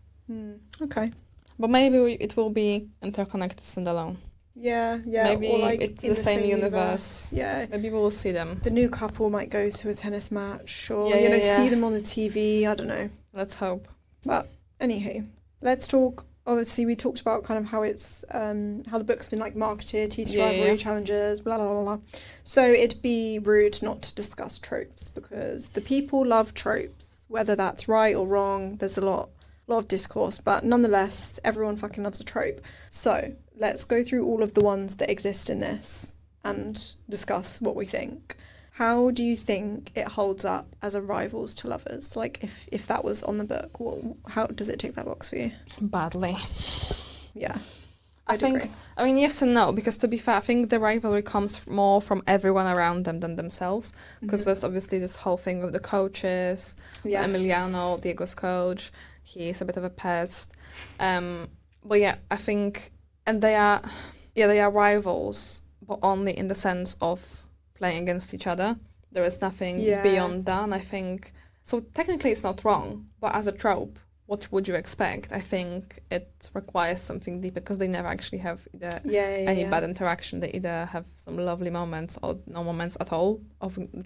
Okay. But maybe it will be interconnected standalone. Yeah. Maybe or like it's the same universe. Yeah. Maybe we will see them. The new couple might go to a tennis match, or see them on the TV. I don't know. Let's hope. But anywho, let's talk. Obviously, we talked about kind of how it's how the book's been like marketed, T2 rivalry challenges, blah blah blah blah. So it'd be rude not to discuss tropes, because the people love tropes. Whether that's right or wrong, there's a lot of discourse, but nonetheless, everyone fucking loves a trope. So let's go through all of the ones that exist in this and discuss what we think. How do you think it holds up as a rivals to lovers? Like, if that was on the book, how does it tick that box for you? Badly. Yeah. I think, yes and no, because to be fair, I think the rivalry comes more from everyone around them than themselves, because there's obviously this whole thing with the coaches. Yes. Emiliano, Diego's coach, he's a bit of a pest. But yeah, I think, and they are rivals, but only in the sense of playing against each other. There is nothing beyond that, and I think, so technically it's not wrong, but as a trope, what would you expect? I think it requires something deeper, because they never actually have either any bad interaction. They either have some lovely moments or no moments at all.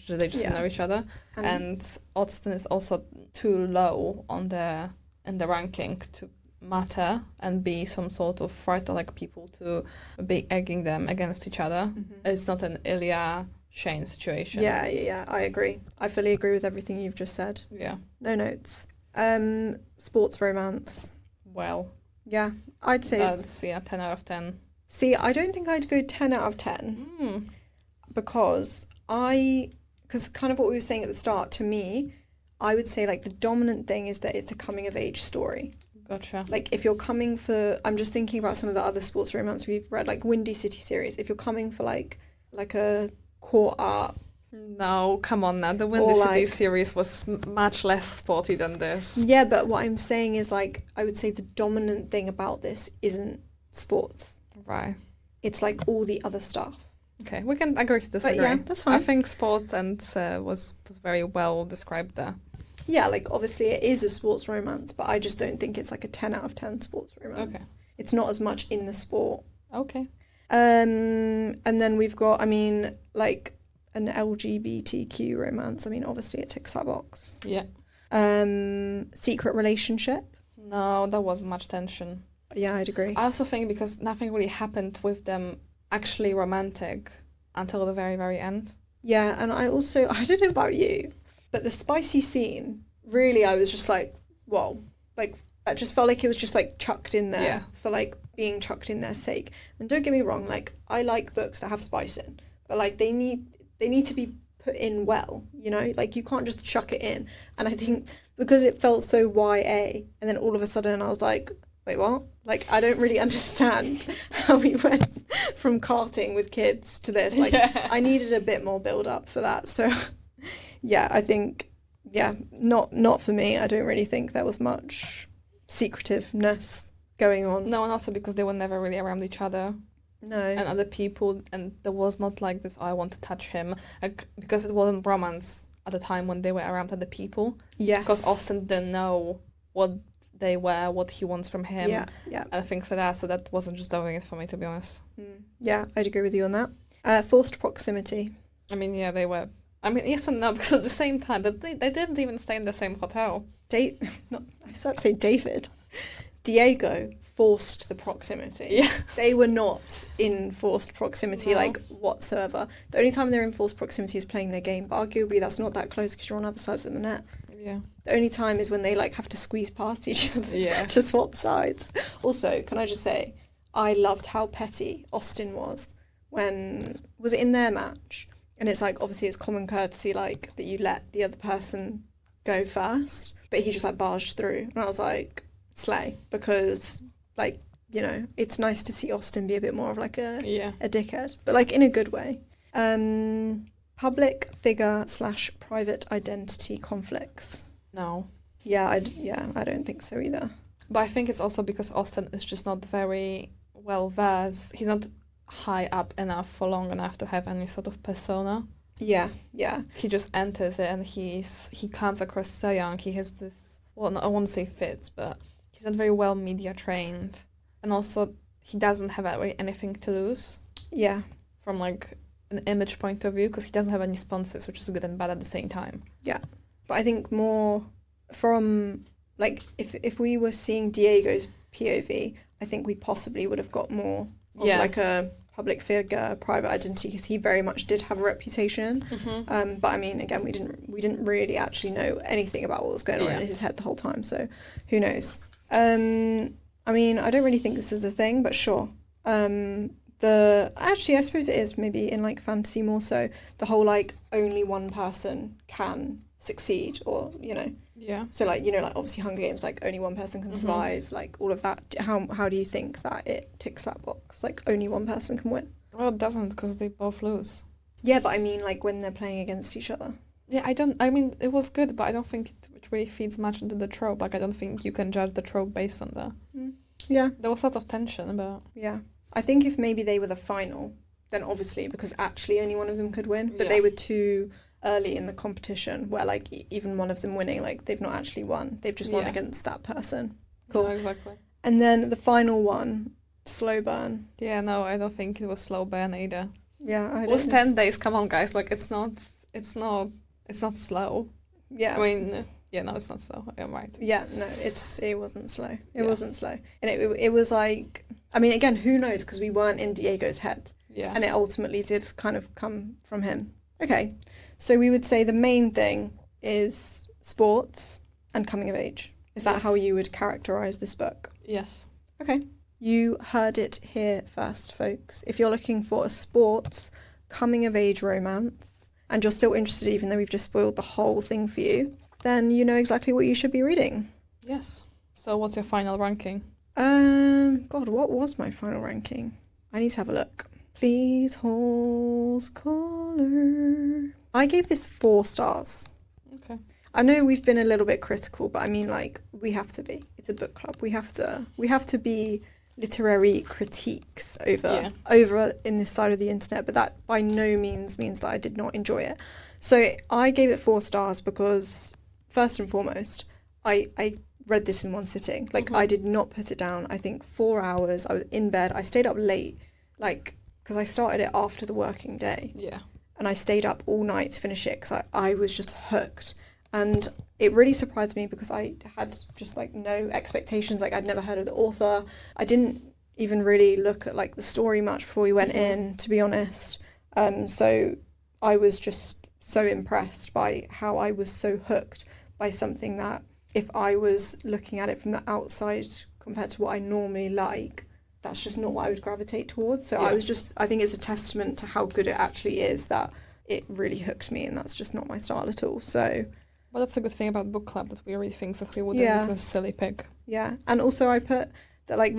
They just know each other. And Austin is also too low in the ranking to matter and be some sort of threat, or like people to be egging them against each other. It's not an Ilya Shane situation. Yeah, I agree. I fully agree with everything you've just said. Yeah. No notes. Sports romance. Well, Yeah, I'd say That's 10 out of 10. See, I don't think I'd go 10 out of 10 because kind of what we were saying at the start, to me, I would say like the dominant thing is that it's a coming of age story. Gotcha. Like if you're coming for, I'm just thinking about some of the other sports romance we've read, like Windy City series. If you're coming for like a caught up. No, come on now. The Windy City series was much less sporty than this. Yeah, but what I'm saying is like, I would say the dominant thing about this isn't sports. Right. It's like all the other stuff. Okay, we can agree to disagree. But yeah, that's fine. I think sports and was very well described there. Yeah, like obviously it is a sports romance, but I just don't think it's like a 10 out of 10 sports romance. Okay. It's not as much in the sport. Okay. And then we've got, I mean, like an LGBTQ romance. I mean, obviously it ticks that box. Yeah. Secret relationship. No, there wasn't much tension. Yeah, I'd agree. I also think because nothing really happened with them actually romantic until the very, very end. Yeah, and I don't know about you, but the spicy scene, really, I was just like, whoa. Like, I just felt like it was just like chucked in there for like being chucked in their sake. And don't get me wrong, like, I like books that have spice in, but like they need to be put in well, you know? Like, you can't just chuck it in. And I think because it felt so YA, and then all of a sudden I was like, wait, what? Like, I don't really understand how we went from karting with kids to this. Like, I needed a bit more build-up for that. So, yeah, I think, not for me. I don't really think there was much secretiveness going on. No, and also because they were never really around each other. No. And other people, and there was not like this, I want to touch him, like, because it wasn't romance at the time when they were around other people. Yes. Because Austen didn't know what they were, what he wants from him, and things like that. So that wasn't just doing it for me, to be honest. Yeah, I'd agree with you on that. Forced proximity. I mean, yeah, they were. I mean, yes and no, because at the same time, but they didn't even stay in the same hotel. I was about to say David. Diego forced the proximity. Yeah. They were not in forced proximity, like, whatsoever. The only time they're in forced proximity is playing their game, but arguably that's not that close because you're on other sides of the net. Yeah. The only time is when they, like, have to squeeze past each other to swap sides. Also, can I just say, I loved how petty Austen was was it in their match? And it's like, obviously it's common courtesy, like, that you let the other person go first, but he just, like, barged through. And I was like, slay, because, like, you know, it's nice to see Austen be a bit more of, like, a dickhead, but, like, in a good way. Public figure / private identity conflicts. No. Yeah, I don't think so either. But I think it's also because Austen is just not very well versed. He's not high up enough for long enough to have any sort of persona. Yeah. He just enters it and he comes across so young. He has this, well, I won't say fits, but he's not very well media trained. And also, he doesn't have really anything to lose. Yeah. From, like, an image point of view, because he doesn't have any sponsors, which is good and bad at the same time. Yeah. But I think more from, like, if we were seeing Diego's POV, I think we possibly would have got more of, like, a public figure, private identity, because he very much did have a reputation. Mm-hmm. But I mean, again, we didn't really actually know anything about what was going on in his head the whole time, so who knows. I mean, I don't really think this is a thing, but sure. Actually, I suppose it is maybe in, like, fantasy more so, the whole, like, only one person can succeed, or, you know. Yeah. So, like, you know, like, obviously Hunger Games, like, only one person can survive, like, all of that. How do you think that it ticks that box? Like, only one person can win? Well, it doesn't, because they both lose. Yeah, but I mean, like, when they're playing against each other. Yeah, I mean, it was good, but I don't think it really feeds much into the trope. Like, I don't think you can judge the trope based on that. Yeah. There was a lot of tension, but... Yeah. I think if maybe they were the final, then obviously, because actually only one of them could win, but they were too early in the competition where, like, even one of them winning, like, they've not actually won. They've just won against that person. Cool. No, exactly. And then the final one, slow burn. Yeah, no, I don't think it was slow burn either. Yeah, I don't. It was 10 days, come on, guys. Like, it's not slow. Yeah. I mean... Yeah, no, it's not slow. I'm right. Yeah, no, it wasn't slow. It wasn't slow. And it was like, I mean, again, who knows? Because we weren't in Diego's head. Yeah. And it ultimately did kind of come from him. Okay, so we would say the main thing is sports and coming of age. Is that how you would characterise this book? Yes. Okay. You heard it here first, folks. If you're looking for a sports coming-of-age romance and you're still interested even though we've just spoiled the whole thing for you, then you know exactly what you should be reading. Yes. So what's your final ranking? God, what was my final ranking? I need to have a look. Please, Hall's Caller. I gave this 4 stars. Okay. I know we've been a little bit critical, but I mean, like, we have to be. It's a book club. We have to be literary critiques over in this side of the internet, but that by no means that I did not enjoy it. So I gave it 4 stars because, first and foremost, I read this in one sitting. Like, I did not put it down. I think 4 hours. I was in bed. I stayed up late, like, because I started it after the working day. Yeah. And I stayed up all night to finish it because I was just hooked. And it really surprised me because I had just, like, no expectations. Like, I'd never heard of the author. I didn't even really look at, like, the story much before we went in, to be honest. So I was just so impressed by how I was so hooked by something that if I was looking at it from the outside compared to what I normally like, that's just not what I would gravitate towards. So I think it's a testament to how good it actually is that it really hooked me, and that's just not my style at all. So... Well, that's a good thing about book club, that we read things that we wouldn't necessarily pick. Yeah, and also I put that, like,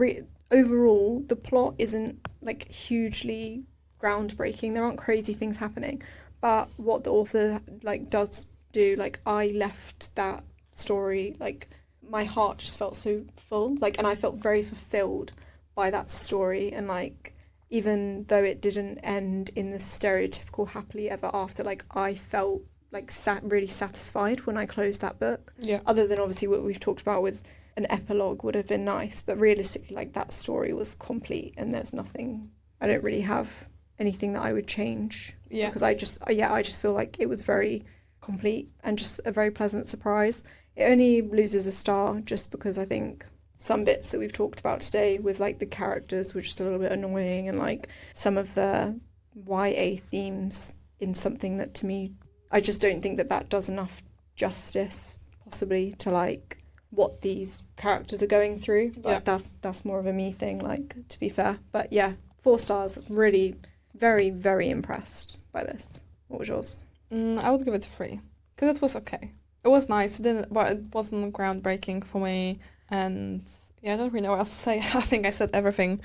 overall, the plot isn't, like, hugely groundbreaking. There aren't crazy things happening. But what the author, like, does do, like, I left that story, like, my heart just felt so full. Like, and I felt very fulfilled by that story. And, like, even though it didn't end in the stereotypical happily ever after, like, I felt... like really satisfied when I closed that book. Yeah. Other than obviously what we've talked about with an epilogue would have been nice, but realistically, like, that story was complete and there's nothing. I don't really have anything that I would change. Yeah. Because I just feel like it was very complete and just a very pleasant surprise. It only loses a star just because I think some bits that we've talked about today with, like, the characters were just a little bit annoying, and, like, some of the YA themes in something that, to me, I just don't think that does enough justice, possibly, to, like, what these characters are going through. But that's more of a me thing, like, to be fair. But yeah, 4 stars. Really, very, very impressed by this. What was yours? I would give it 3 because it was okay. It was nice. It wasn't groundbreaking for me, and yeah, I don't really know what else to say. I think I said everything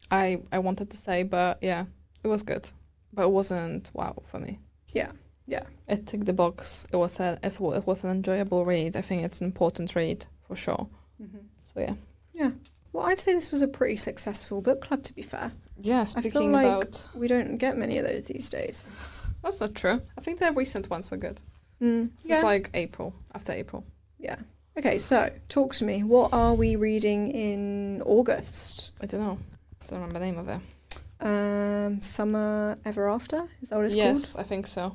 I wanted to say, but yeah, it was good, but it wasn't wow for me. Yeah. It ticked the box. It was an enjoyable read. I think it's an important read for sure. Mm-hmm. So yeah. Yeah. Well, I'd say this was a pretty successful book club, to be fair. Yeah, I feel like we don't get many of those these days. That's not true. I think the recent ones were good. It's like after April. Yeah. Okay, so talk to me. What are we reading in August? I don't know. I don't remember the name of it. Summer Ever After? Is that what it's called? Yes, I think so.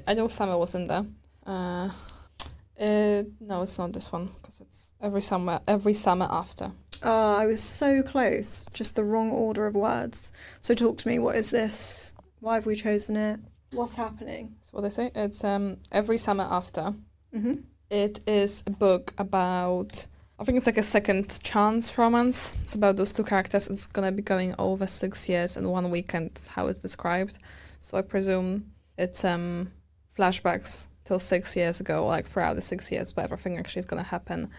I know Summer was in there. No, it's not this one because it's every summer after. I was so close. Just the wrong order of words. So talk to me. What is this? Why have we chosen it? What's happening? That's what they say. It's Every Summer After. Mm-hmm. It is a book about... I think it's like a second chance romance. It's about those two characters. It's going to be going over 6 years in one weekend, how it's described. So I presume it's flashbacks till 6 years ago, like throughout the 6 years, but everything actually is going to happen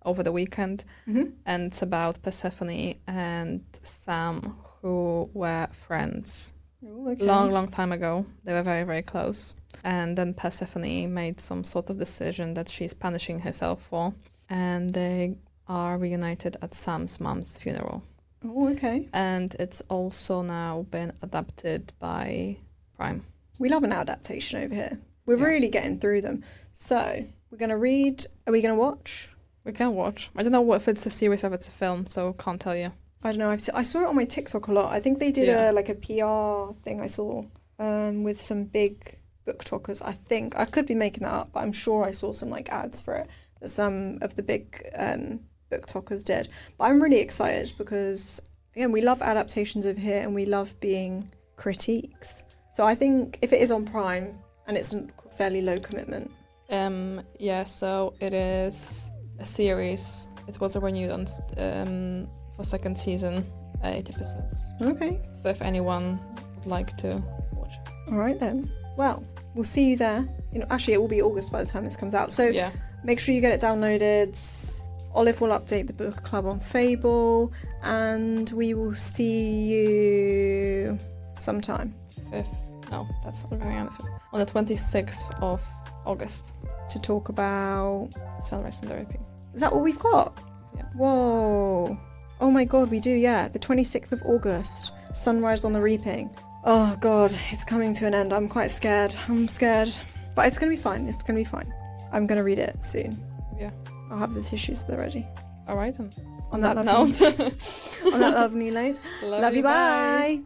over the weekend. Mm-hmm. And it's about Persephone and Sam, who were friends. Ooh, okay. Long time ago. They were very, very close. And then Persephone made some sort of decision that she's punishing herself for. And they are reunited at Sam's mum's funeral. Oh, okay. And it's also now been adapted by Prime. We love an adaptation over here. We're really getting through them. So, we're going to read. Are we going to watch? We can watch. I don't know if it's a series or if it's a film, so can't tell you. I don't know. I saw it on my TikTok a lot. I think they did a PR thing I saw with some big book talkers. I think I could be making that up, but I'm sure I saw some, like, ads for it that some of the big book talkers did. But I'm really excited because, again, we love adaptations over here and we love being critiques. So I think if it is on Prime and it's a fairly low commitment. So it is a series. It was renewed on for second season, 8 episodes. Okay. So if anyone would like to watch. All right then. Well, we'll see you there. Actually, it will be August by the time this comes out. So Yeah. make sure you get it downloaded. Olive will update the book club on Fable, and we will see you sometime. That's on the 26th of August. To talk about... Sunrise and the Reaping. Is that what we've got? Yeah. Whoa. Oh my god, we do, yeah. The 26th of August. Sunrise on the Reaping. Oh god, it's coming to an end. I'm quite scared. I'm scared. But it's going to be fine. It's going to be fine. I'm going to read it soon. Yeah. I'll have the tissues there ready. All right then. On that note. on that lovely note. Love you, bye.